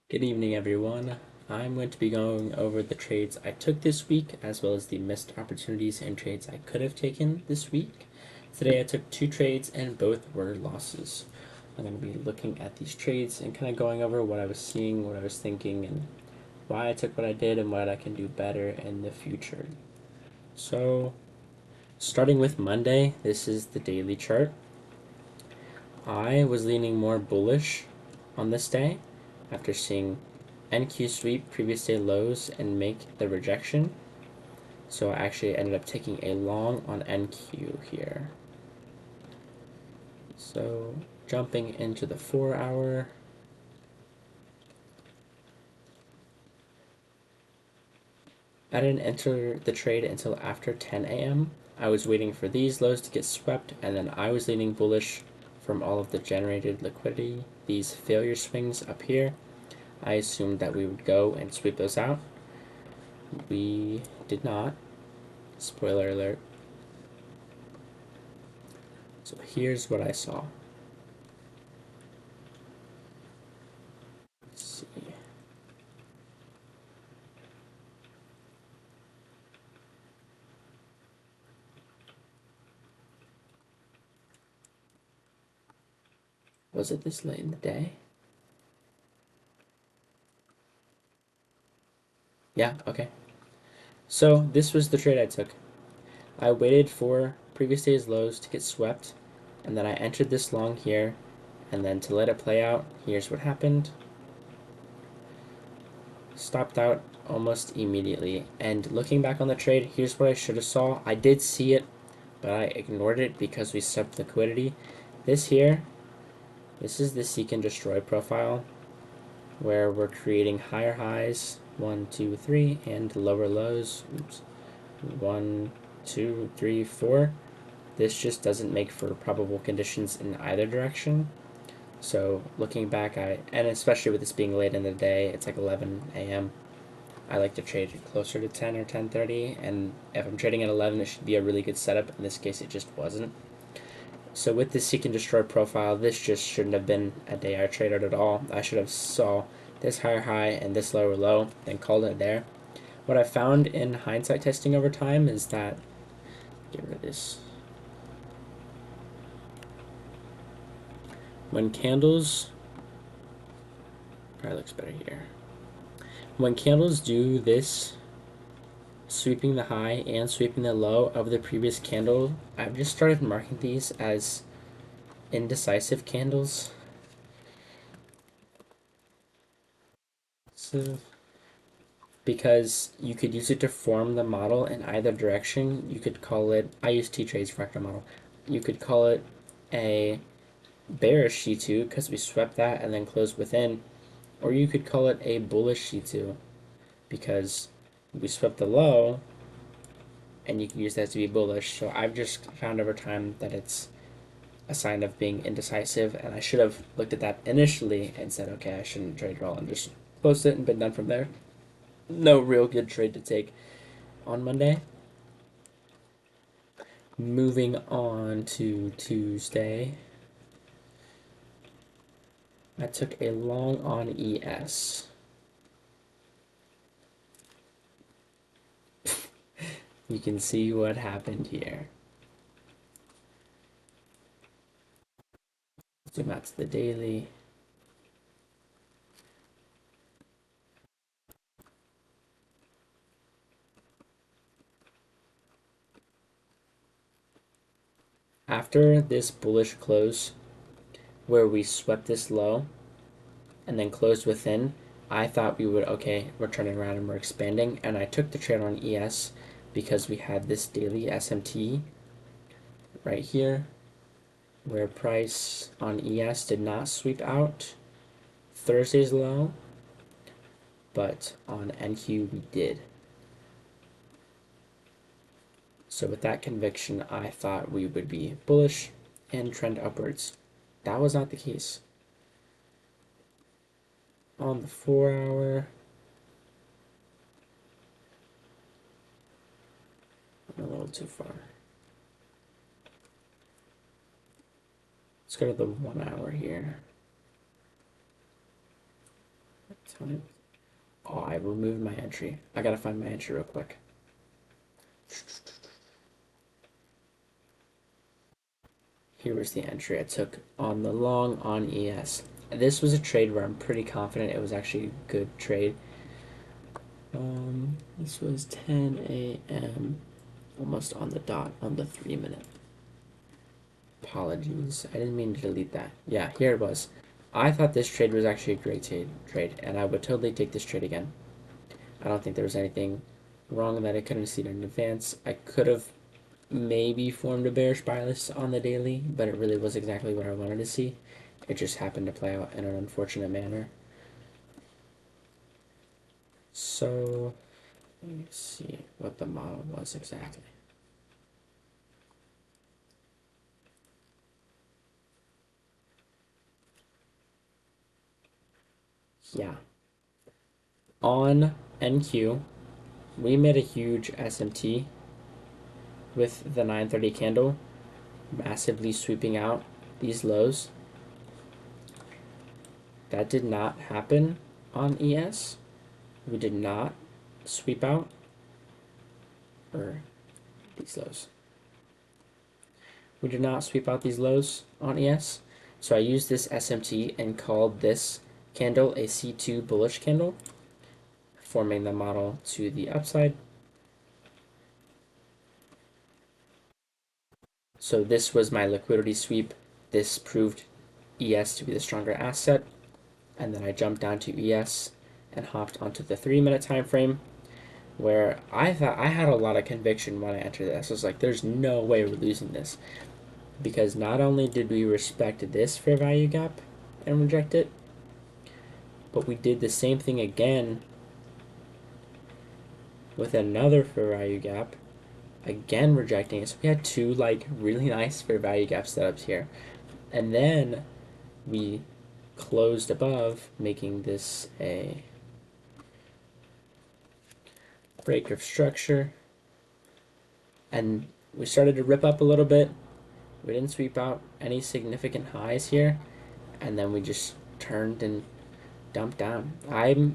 Good evening, everyone. I'm going to be going over the trades I took this week, as well as the missed opportunities and trades I could have taken this week. Today I took two trades and both were losses. I'm going to be looking at these trades and kind of going over what I was seeing, what I was thinking, and why I took what I did and what I can do better in the future. So, starting with Monday, this is the daily chart. I was leaning more bullish on this day after seeing NQ sweep previous day lows and make the rejection. So I actually ended up taking a long on NQ here. So jumping into the 4 hour. I didn't enter the trade until after 10 a.m. I was waiting for these lows to get swept, and then I was leaning bullish from all of the generated liquidity. These failure swings up here, I assumed that we would go and sweep those out. We did not. Spoiler alert. So here's what I saw. Let's see. Was it this late in the day? Yeah, okay. So this was the trade I took. I waited for previous day's lows to get swept, and then I entered this long here, and then to let it play out, here's what happened. Stopped out almost immediately, and looking back on the trade, here's what I should have saw. I did see it, but I ignored it because we swept liquidity. This here, this is the seek and destroy profile, where we're creating higher highs, 1, 2, 3, and lower lows. Oops. 1, 2, 3, 4. This just doesn't make for probable conditions in either direction. So looking back, and especially with this being late in the day, it's like 11 a.m. I like to trade closer to 10 or 10:30, and if I'm trading at 11, it should be a really good setup. In this case, it just wasn't. So with this seek and destroy profile, this just shouldn't have been a day I traded at all. I should have saw this higher high and this lower low, then called it there. What I found in hindsight testing over time is that, get rid of this. When candles, probably looks better here. When candles do this, sweeping the high and sweeping the low of the previous candle, I've just started marking these as indecisive candles. So, because you could use it to form the model in either direction. You could call it, I use TTrades fractal model. You could call it a bearish C2 because we swept that and then closed within, or you could call it a bullish C2 because we swept the low and you can use that to be bullish. So I've just found over time that it's a sign of being indecisive, and I should have looked at that initially and said, okay, I shouldn't trade at all, and just closed it and been done from there. No real good trade to take on Monday. Moving on to Tuesday, I took a long on ES. You can see what happened here. Zoom out to the daily. After this bullish close, where we swept this low and then closed within, I thought we would, okay, we're turning around and we're expanding, and I took the trade on ES because we had this daily SMT right here where price on ES did not sweep out Thursday's low, but on NQ we did. So with that conviction, I thought we would be bullish and trend upwards. That was not the case. On the 4 hour, I'm a little too far. Let's go to the 1 hour here. Time. Oh, I removed my entry. I gotta find my entry real quick. Here was the entry I took on the long on ES. This was a trade where I'm pretty confident it was actually a good trade. This was 10 a.m. almost on the dot on the 3-minute. Apologies, I didn't mean to delete that. Yeah, here it was. I thought this trade was actually a great trade, and I would totally take this trade again. I don't think there was anything wrong that I couldn't see it in advance. I could have maybe formed a bearish bias on the daily, but it really was exactly what I wanted to see. It just happened to play out in an unfortunate manner. So, let me see what the model was exactly. Yeah. On NQ, we made a huge SMT with the 930 candle, massively sweeping out these lows. That did not happen on ES. We did not sweep out or these lows. We did not sweep out these lows on ES. So I used this SMT and called this candle a C2 bullish candle, forming the model to the upside. So this was my liquidity sweep. This proved ES to be the stronger asset. And then I jumped down to ES and hopped onto the 3-minute time frame, where I thought I had a lot of conviction when I entered this. I was like, there's no way we're losing this. Because not only did we respect this fair value gap and reject it, but we did the same thing again with another fair value gap, again rejecting it. So we had two really nice fair value gap setups here. And then we closed above, making this a break of structure. And we started to rip up a little bit. We didn't sweep out any significant highs here. And then we just turned and dumped down. I'm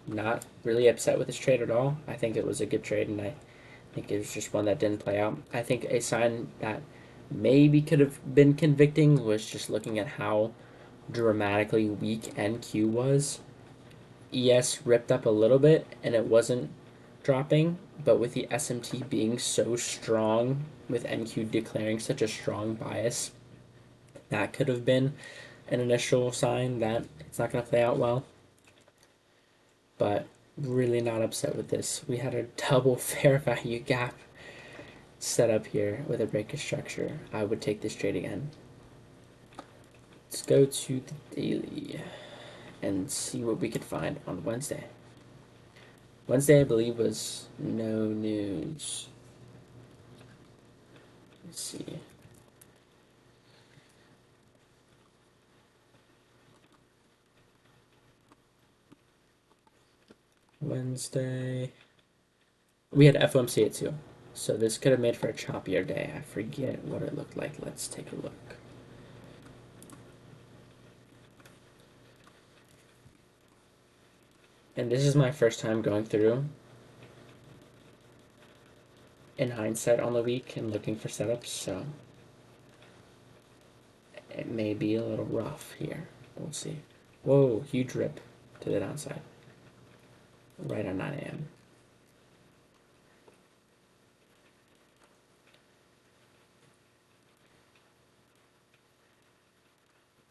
not really upset with this trade at all. I think it was a good trade, and I think it was just one that didn't play out. I think a sign that maybe could have been convicting was just looking at how dramatically weak NQ was. ES ripped up a little bit, and it wasn't dropping, but with the SMT being so strong, with NQ declaring such a strong bias, that could have been an initial sign that it's not going to play out well. But really not upset with this. We had a double fair value gap set up here with a break of structure. I would take this trade again. Let's go to the daily and see what we could find on Wednesday. Wednesday, I believe, was no news. Let's see. Wednesday, we had FOMC at 2. So this could have made for a choppier day. I forget what it looked like. Let's take a look. And this is my first time going through in hindsight on the week and looking for setups, so it may be a little rough here. We'll see. Whoa, huge rip to the downside. Right on 9 a.m.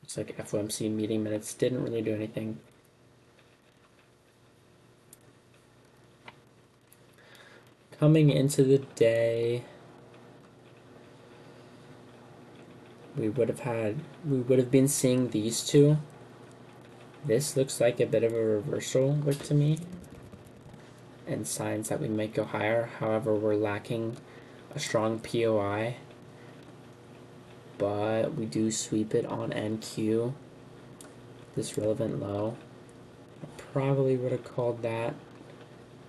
Looks like FOMC meeting minutes didn't really do anything. Coming into the day, we would have been seeing these two. This looks like a bit of a reversal wick to me, and signs that we might go higher. However, we're lacking a strong POI, but we do sweep it on NQ, this relevant low. I probably would have called that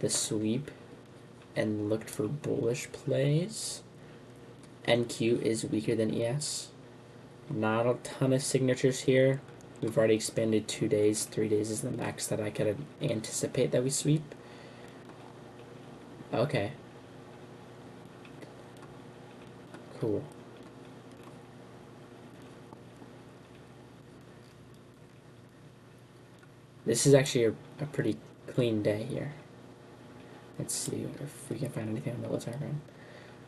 the sweep and looked for bullish plays. NQ is weaker than ES. Not a ton of signatures here. We've already expanded 2 days. 3 days is the max that I could anticipate that we sweep. Okay. Cool. This is actually a pretty clean day here. Let's see if we can find anything on the diagram.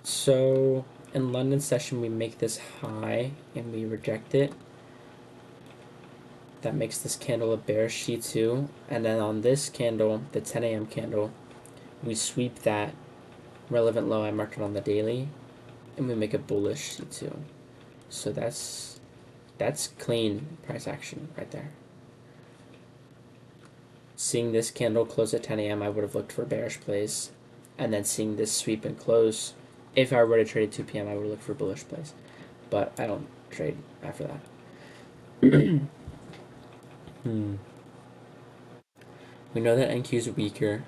So in London session, we make this high and we reject it. That makes this candle a bearish C2. And then on this candle, the 10 a.m. candle, we sweep that relevant low I marked it on the daily, and we make a bullish C2. So that's clean price action right there. Seeing this candle close at 10 a.m., I would have looked for bearish plays. And then seeing this sweep and close, if I were to trade at 2 p.m., I would look for bullish plays. But I don't trade after that. We know that NQ is weaker.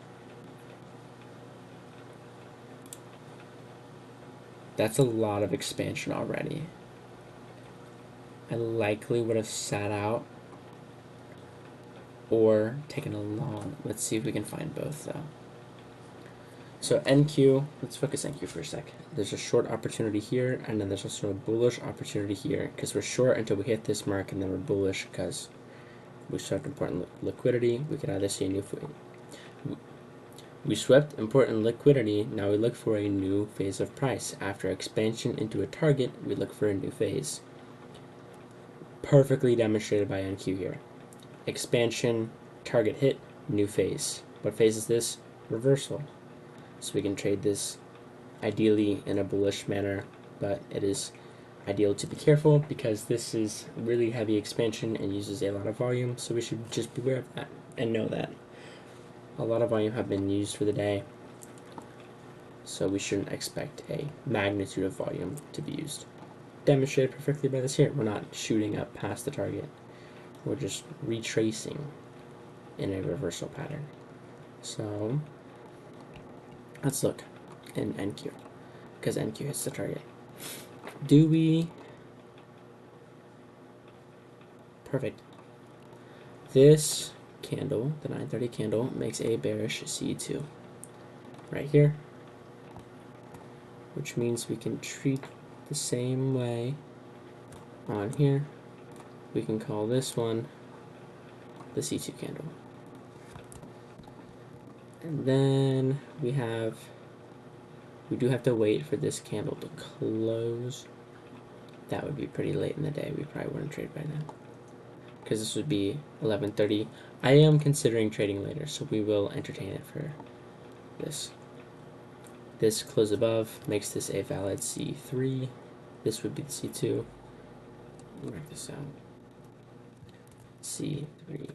That's a lot of expansion already. I likely would have sat out or taken a long. Let's see if we can find both though. So NQ, let's focus NQ for a sec. There's a short opportunity here, and then there's also a bullish opportunity here, because we're short until we hit this mark, and then we're bullish because we swept important liquidity. We could either see a new we swept important liquidity. Now we look for a new phase of price. After expansion into a target, we look for a new phase. Perfectly demonstrated by NQ here. Expansion, target hit, new phase. What phase is this? Reversal. So we can trade this ideally in a bullish manner, but it is ideal to be careful because this is really heavy expansion and uses a lot of volume, so we should just beware of that and know that a lot of volume have been used for the day, so we shouldn't expect a magnitude of volume to be used. Demonstrated perfectly by this here. We're not shooting up past the target, we're just retracing in a reversal pattern. So let's look in NQ, because NQ hits the target. Do we? Perfect. This candle, the 930 candle, makes a bearish C2 right here, which means we can treat the same way on here. We can call this one the C2 candle. And then we do have to wait for this candle to close. That would be pretty late in the day. We probably wouldn't trade by now, because this would be 11:30. I am considering trading later, so we will entertain it for this. This close above makes this a valid C3. This would be the C2. Mark this out. C3.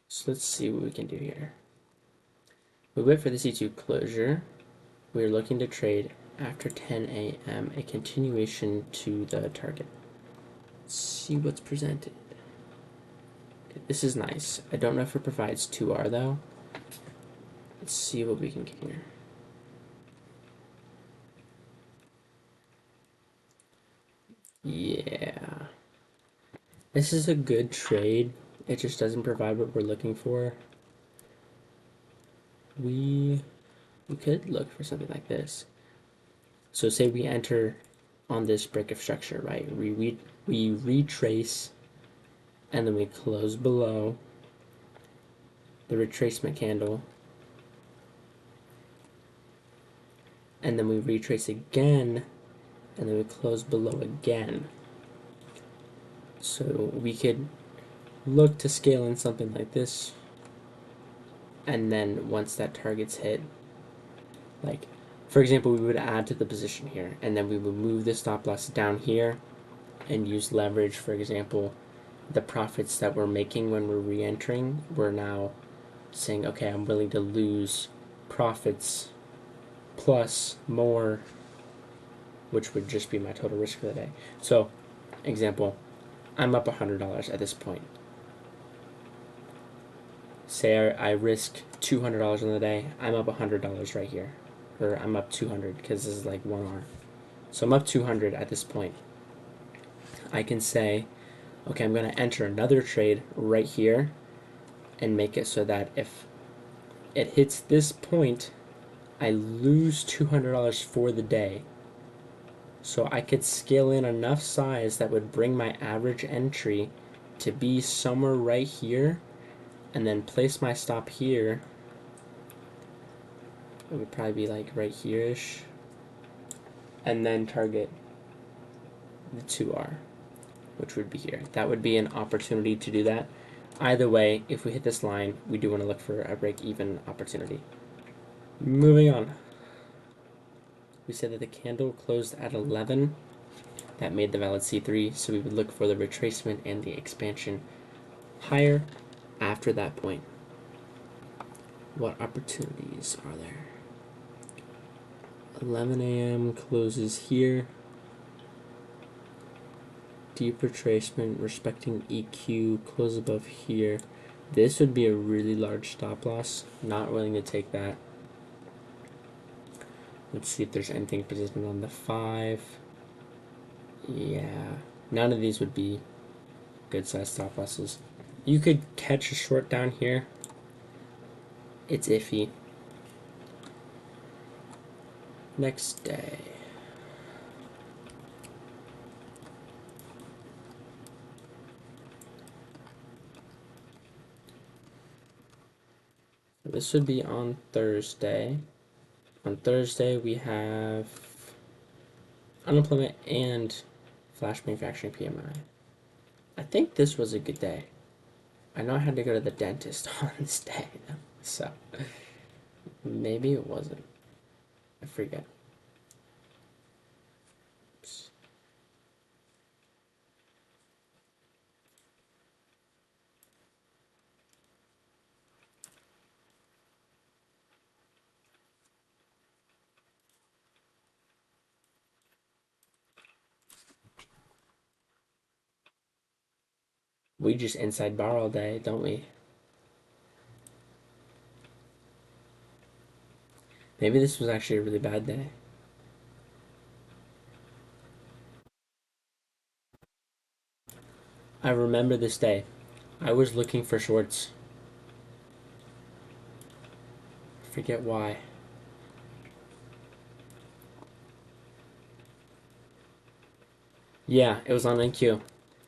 So let's see what we can do here. We wait for the C2 closure. We're looking to trade after 10 a.m. a continuation to the target. Let's see what's presented. This is nice. I don't know if it provides 2R though. Let's see what we can get here. Yeah. This is a good trade. It just doesn't provide what we're looking for. We could look for something like this. So say we enter on this break of structure, right? We retrace, and then we close below the retracement candle, and then we retrace again, and then we close below again. So we could look to scale in something like this, and then once that target's hit, like for example, we would add to the position here, and then we would move the stop loss down here and use leverage. For example, the profits that we're making when we're re-entering, we're now saying, okay, I'm willing to lose profits plus more, which would just be my total risk for the day. So example, I'm up $100 at this point. Say I risk $200 on the day, I'm up $100 right here, or I'm up 200 because this is like 1R. So I'm up 200 at this point. I can say, Okay, I'm going to enter another trade right here and make it so that if it hits this point, I lose $200 for the day. So I could scale in enough size that would bring my average entry to be somewhere right here, and then place my stop here. It would probably be like right here-ish, and then target the 2R, which would be here. That would be an opportunity to do that. Either way, if we hit this line, we do want to look for a break-even opportunity. Moving on. We said that the candle closed at 11. That made the valid C3, so we would look for the retracement and the expansion higher after that point. What opportunities are there? 11 a.m. closes here. Deep retracement, respecting EQ, close above here. This would be a really large stop loss. Not willing to take that. Let's see if there's anything persistent on the 5. Yeah, none of these would be good size stop losses. You could catch a short down here. It's iffy. Next day. This would be on Thursday. On Thursday, we have unemployment and flash manufacturing PMI. I think this was a good day. I know I had to go to the dentist on this day, so maybe it wasn't. I forget. Oops. We just inside bar all day, don't we? Maybe this was actually a really bad day. I remember this day. I was looking for shorts. I forget why. Yeah, it was on NQ.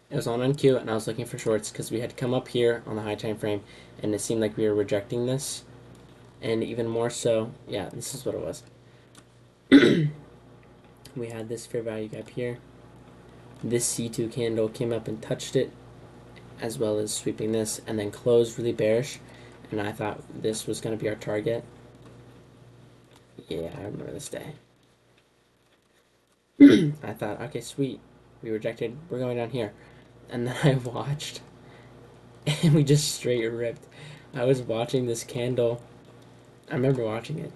It was on NQ, and I was looking for shorts because we had come up here on the high time frame, and it seemed like we were rejecting this. And even more so, yeah, this is what it was. We had this fair value gap here. This C2 candle came up and touched it, as well as sweeping this, and then closed really bearish. And I thought this was going to be our target. Yeah, I remember this day. I thought, okay, sweet. We rejected. We're going down here. And then I watched, and we just straight ripped. I was watching this candle. I remember watching it.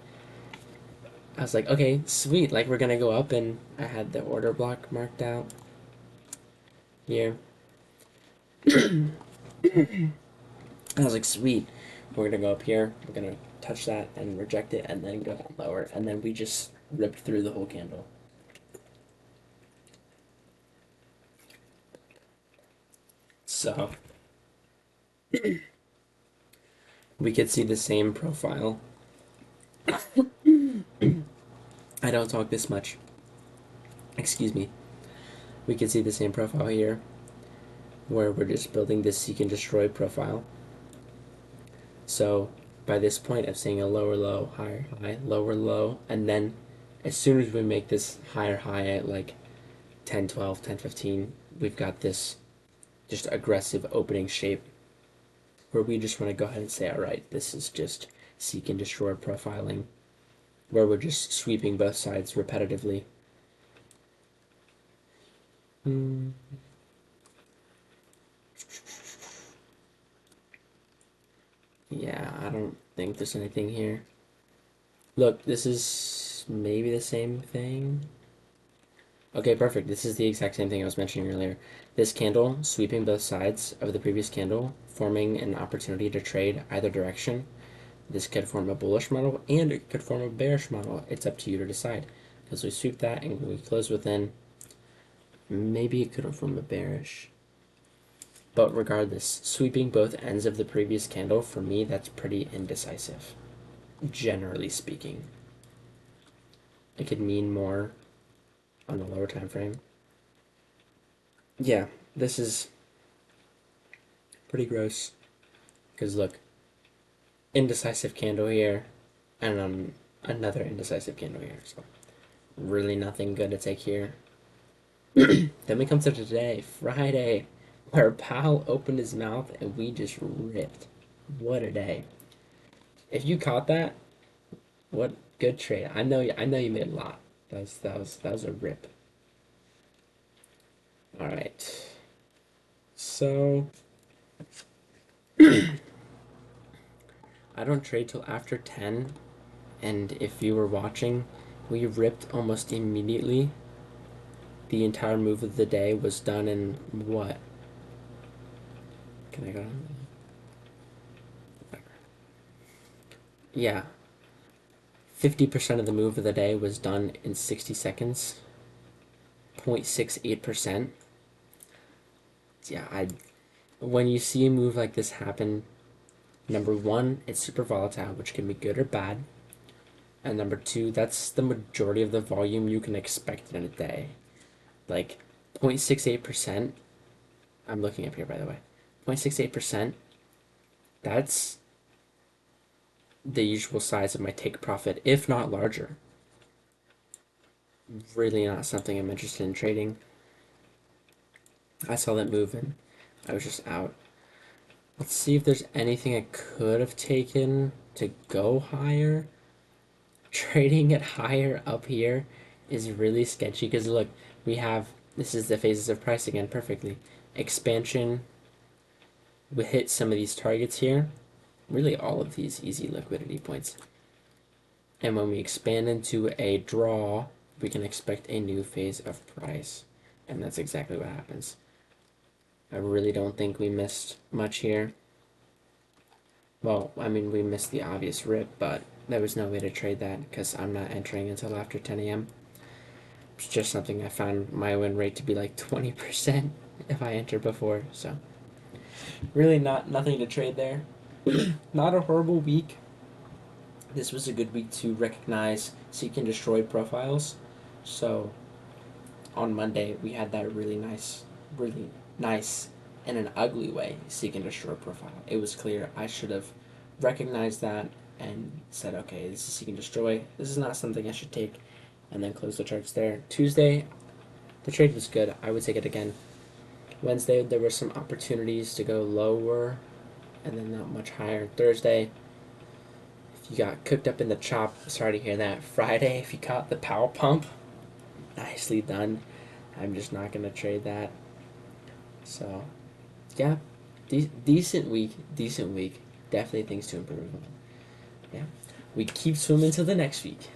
I was like, okay, sweet. Like, we're going to go up, and I had the order block marked out here. I was like, sweet. We're going to go up here. We're going to touch that and reject it, and then go down lower. And then we just ripped through the whole candle. So we could see the same profile. I don't talk this much. Excuse me. We could see the same profile here, where we're just building this seek and destroy profile. So by this point, I'm seeing a lower low, higher high, lower low, and then as soon as we make this higher high at like 10-12, 10-15, we've got this just aggressive opening shape where we just want to go ahead and say, all right, this is just seek and destroy profiling, where we're just sweeping both sides repetitively. Yeah, I don't think there's anything here. Look, this is maybe the same thing. Okay, perfect. This is the exact same thing I was mentioning earlier. This candle sweeping both sides of the previous candle, forming an opportunity to trade either direction. This could form a bullish model and it could form a bearish model. It's up to you to decide. Because we sweep that and we close within. Maybe it could form a bearish. But regardless, sweeping both ends of the previous candle, for me, that's pretty indecisive, generally speaking. It could mean more on the lower time frame. Yeah, this is pretty gross. Because look, indecisive candle here, and another indecisive candle here. So really nothing good to take here. Then we come to today, Friday, where Powell opened his mouth and we just ripped. What a day! If you caught that, what good trade! I know you made a lot. That was a rip. All right. So I don't trade till after 10, and if you were watching, we ripped almost immediately. The entire move of the day was done in what? Can I go? Yeah. 50% of the move of the day was done in 60 seconds. 0.68%. Yeah, when you see a move like this happen, number one, it's super volatile, which can be good or bad. And number two, that's the majority of the volume you can expect in a day. Like 0.68%, I'm looking up here by the way, 0.68%, that's the usual size of my take profit, if not larger. Really not something I'm interested in trading. I saw that move and I was just out. Let's see if there's anything I could have taken to go higher. Trading it higher up here is really sketchy because look, we have, this is the phases of price again perfectly. Expansion, we hit some of these targets here, really all of these easy liquidity points. And when we expand into a draw, we can expect a new phase of price. And that's exactly what happens. I really don't think we missed much here. Well, I mean, we missed the obvious rip, but there was no way to trade that because I'm not entering until after 10 a.m. It's just something I found my win rate to be like 20% if I enter before. So really nothing to trade there. Not a horrible week. This was a good week to recognize seek and destroy profiles. So on Monday we had that really nice in an ugly way seek and destroy profile. It was clear I should have recognized that and said, okay, this is seek and destroy. This is not something I should take, and then close the charts there. Tuesday, the trade was good. I would take it again. Wednesday, there were some opportunities to go lower and then not much higher. Thursday, if you got cooked up in the chop, sorry to hear that. Friday, if you caught the power pump, nicely done. I'm just not going to trade that. So, yeah, decent week. Definitely things to improve on. Yeah, we keep swimming till the next week.